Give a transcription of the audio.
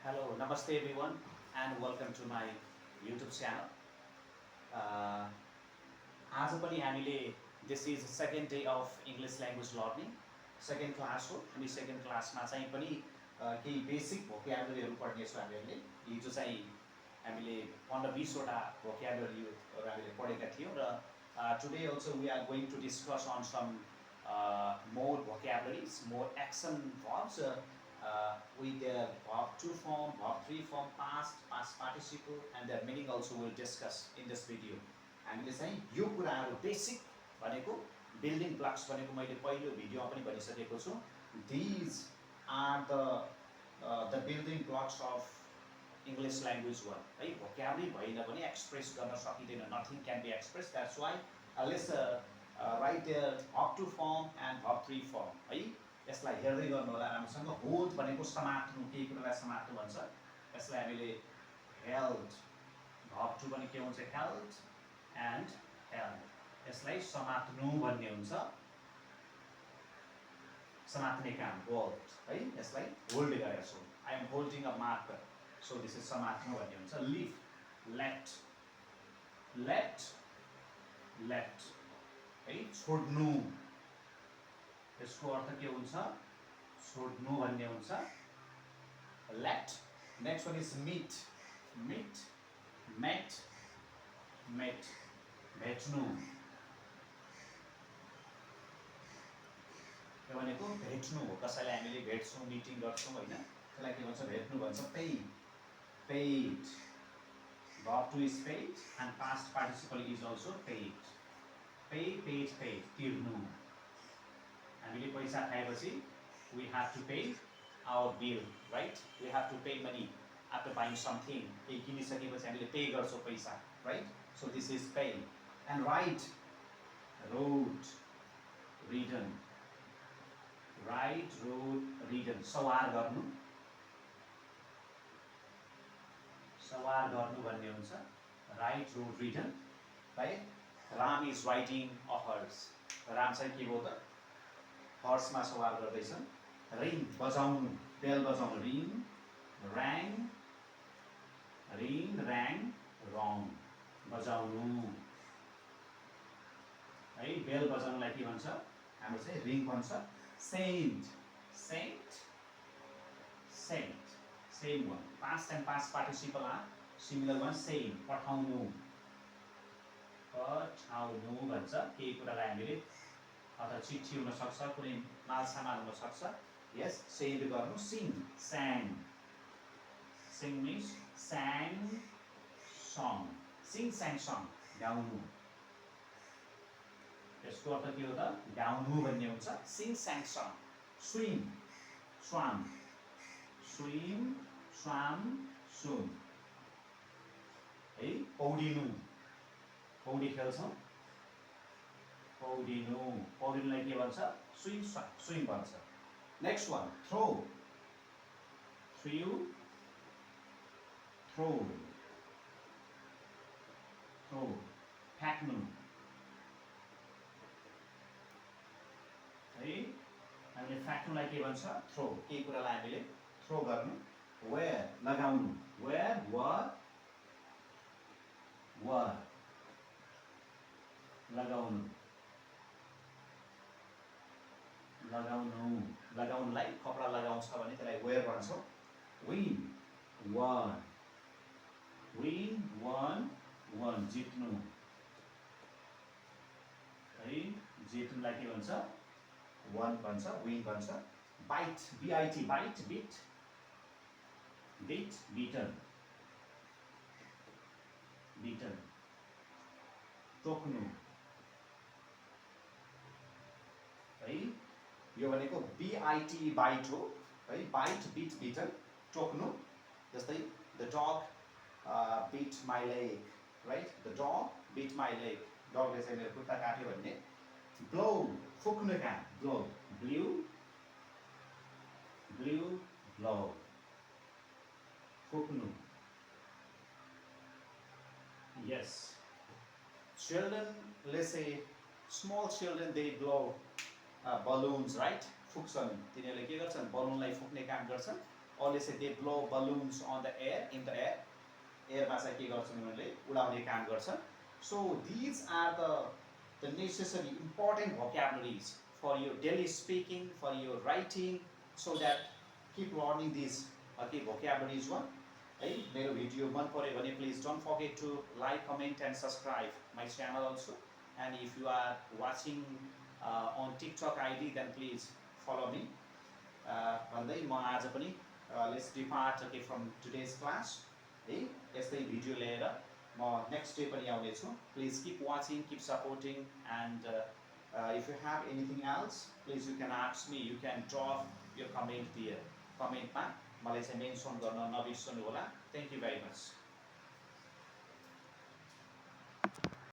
Hello, namaste everyone, and welcome to my YouTube channel. Uh, आज पनि हामीले this is second day of English language learning second class हो। हामी second क्लासमा चाहिँ पनि केही बेसिक भोक्याबुलरीहरू पढ्नेछौँ हामीहरूले। हिजो चाहिँ हामीले 15-20वटा भोक्याबुलरीहरू हामीले पढेका थियौँ र today also we are going to discuss on some more vocabularies, more action verbs with their verb 2 form, verb 3 form, past, past participle, and their meaning also we'll discuss in this video. हामीले चाहिँ यो कुराहरू basic भनेको building blocks भनेको मैले पहिलो भिडियोमा पनि भनिसकेको छु। These are the building blocks of English language one है। भोक्याबुलरी भएन भने एक्सप्रेस गर्न सकिँदैन, nothing can be express. That's why let's write their verb 2 form and verb 3 form है। यसलाई हेर्दै गर्नु होला राम्रोसँग। होल्ड भनेको समात्नु, केही कुरालाई समात्नु भन्छ। यसलाई हामीले हेल्ड, verb 2 पनि के हुन्छ हेल्ड एन्ड हेल्ड। यसलाई समात्नु भन्ने हुन्छ, समात्ने काम होल्ड है। यसलाई होल्ड गरेको छु, I am holding a marker, so this is समात्नु भन्ने हुन्छ। लिभ, लेफ्ट, लेफ्ट लेफ्ट है, छोड्नु। यसको अर्थ के हुन्छ? छोड्नु भन्ने हुन्छ left. Next one is meet, meet, met, met भेट्नु। यो भनेको भेट्नु हो, कसैलाई हामीले भेट्छौँ, मिटिङ गर्छौँ होइन, त्यसलाई के भन्छ? भेट्नु भन्छ। Paid, paid, verb 2 is paid and past participle is also paid. Pay, paid, paid तिर्नु। हामीले पैसा खाएपछि we have to pay our bill, right? We have to pay money after buying something. केही किनिसकेपछि हामीले पे गर्छौँ पैसा, right? So this is pay. And write, wrote, written, write, wrote, written सवार गर्नु, सवार गर्नु भन्ने हुन्छ write, wrote, written, right? Ram is riding a horse. Ram चाहिँ के भयो त? हर्समा सवार गर्दैछन्। रिङ बजाउनु, बेल बजाउनु, रिङ, ऱ्याङ, रिङ, ऱ्याङ, रङ बजाउनु है। बेल बजाउनुलाई के भन्छ? हाम्रो चाहिँ रिङ भन्छ। Sent, sent, sent same one. Past and past participle are similar one. Sent पठाउनु, पठाउनु भन्छ। केही कुरालाई हामीले अथवा चिठी हुनसक्छ, कुनै माल सामान हुनसक्छ, यस सेन्ड गर्नु। Sing, sang, sing means sang, sung, sing sang sung गाउनु। यसको अर्थ के हो त? गाउनु भन्ने हुन्छ sing sang sung. Swim, swam, swim, swam, swim है। पौडिनु, पौडी खेल्छौँ, पौडिनु, पौडिनुलाई के भन्छ? स्विम, स्विम भन्छ। Next one throw, threw, throw, throw फ्याक्नु है। हामीले फ्याक्नुलाई के भन्छ? थ्रो, केही कुरालाई हामीले थ्रो गर्नु। वेयर लगाउनु, वेयर, वर, वर लगाउनु, लगाउनु, लगाउनुलाई कपडा लगाउँछ भने त्यसलाई वेयर भन्छौँ। Win, won, win, won, won जित्नु है। जित्नुलाई के भन्छ? वान भन्छ, विन भन्छ। Bite, B I T, bite, bit, bit, bitten, bitten टोक्नु है। यो भनेको बिआइटी बाइट हो है। बाइट, बिट, बिटन, टोक्नु। जस्तै the dog bit my leg, right? The dog bit my leg, डगले चाहिँ मेरो खुट्टा काट्यो भन्ने। ब्लो, फुक्ने काम, ब्लो, ब्ल्यू, ब्ल्यू, ब्लो फुक्नु। Yes, children, let's say small children, they blow balloons, right? फुक्छन्, तिनीहरूले के गर्छन्? बलुनलाई फुक्ने काम गर्छन्। or let's say they blow balloons on the air, in the air. एयरमा चाहिँ के गर्छन् उनीहरूले उडाउने काम गर्छन्. So these are the necessary important vocabularies for your daily speaking, for your writing, so that keep learning these okay vocabularies one. है मेरो video मन पर्यो भने please don't forget to like, comment and subscribe my channel also. And if you are watching on TikTok ID, then please follow me. भन्दै म आज पनि let's depart okay from today's class. है यस्तै भिडियो लिएर म नेक्स्ट डे पनि आउनेछु. Please keep watching, keep supporting, and if you have anything else, please you can ask me, you can drop your comment there. कमेन्टमा मलाई चाहिँ mention गर्न नबिर्सनु होला. Thank you very much.